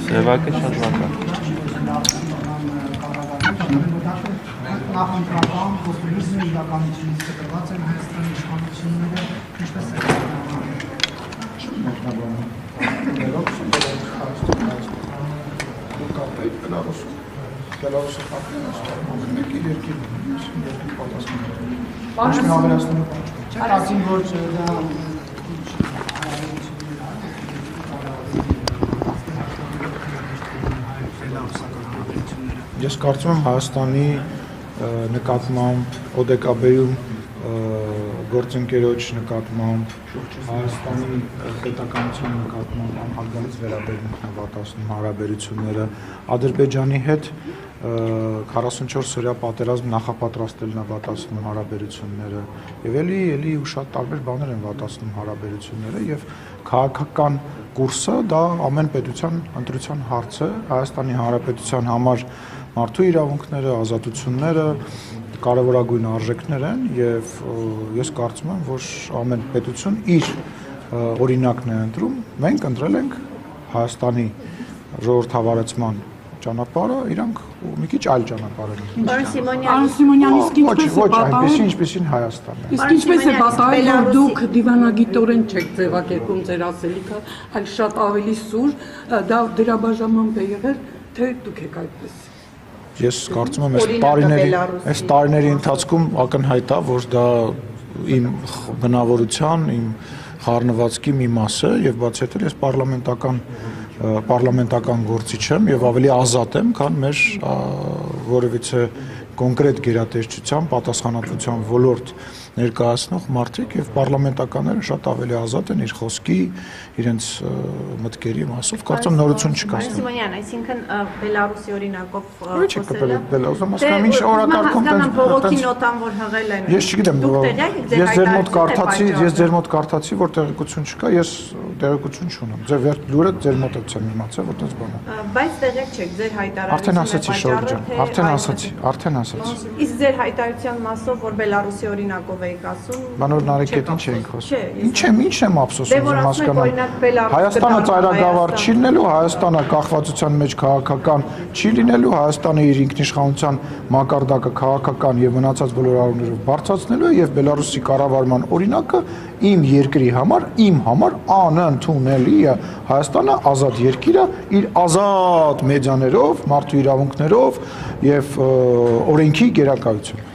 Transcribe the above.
Սևակը շատ վատ է։ Նախընտրական պոպուլիզմի իրականությունից կտրված են Հայաստանի իշխանությունները, ինչպես է Բելարուսը պատմեն ասում, մեկ իր երկիրն է, երկիր պատասխանել։ Ինչ մի ավելացնելու բան չկա։ Չէ, կարծում որ դա Ես կարծում եմ Հայաստանի նկատմամբ ՕԴԿԲ-ում գործընկերոջ նկատմամբ Հայաստանի պետականության նկատմամբ անհարգալից վերաբերմունք նվատացնում հարաբերությունները Ադրբեջանի հետ 44-օրյա պատերազմ նախապատրաստել նվատացնում հարաբերությունները եւ էլի ու շատ տարբեր բաներ են վատացնում հարաբերությունները եւ քաղաքական կուրսը դա ամեն պետության ընտրության հարց է Հայաստանի Հանրապետության համար մարդու իրավունքները, ազատությունները կարևորագույն արժեքներ են եւ ես կարծում եմ, որ ամեն պետություն իր օրինակն է ընտրում։ Մենք ընտրել ենք Հայաստանի ժողովրդավարացման ճանապարհը, իրանք մի քիչ այլ ճանապարհ են։ Պարոն Սիմոնյան, իսկ ինչպես է այնպեսին, ինչպեսին Հայաստանն է։ Իսկ ինչպես է պատահել, որ դուք դիվանագիտորեն չեք ձևակերպում ձեր ասելիքը, այլ շատ ավելի սուր, դա դրա բաժանմամբ է եղել, թե դուք եք այդպես։ Ես կարծում եմ, այս տարիների ընթացքում ակնհայտ է, որ դա իմ բնավորության, իմ խառնվածքի մի մաս է եւ բացի այդ ես պարլամենտական գործիչ եմ եւ ավելի ազատ եմ, քան մեր որևիցե կոնկրետ գերատեսչության, պատասխանատվության ոլորտ ներկայացնող մարդիկ եւ պարլամենտականները շատ ավելի ազատ են իր խոսքի, իրենց մտքերի մասով, կարծում նորություն չկա։ Սիմոնյան, այսինքն Բելարուսի օրինակով խոսելը։ Ինչ օրակարգում բողոքի նոտան որ հղել են։ Ես չգիտեմ, ես ձեր մոտ կարդացի, որ տեղեկություն չկա, ես տեղեկություն չունեմ։ Ձեր լուրը ձեր մոտից եմ իմացել, որ այդպես բան է։ Բայց տեղյակ չեք ձեր հայտարարությունը։ Արդեն ասացի։ Իսկ ձեր հայտարարության մասով որ Բելարուսի օրինակով եք ասում։ Բանոր նարեկետին չէինք խոսում։ Ինչ եմ ափսոսում հասկանամ։ Հայաստանը ծայրագավառ չի լինելու, Հայաստանը կախվածության մեջ քաղաքական չի լինելու, Հայաստանը իր ինքնիշխանության մակարդակը քաղաքական եւ մնացած բոլոր առումներով բարձրացնելու է եւ Բելարուսի կառավարման օրինակը իմ երկրի համար, իմ համար անընդունելի է։ Հայաստանը ազատ երկիր է, իր ազատ մեդիաներով, մարդու իրավունքներով եւ օրենքի գերակայությամբ։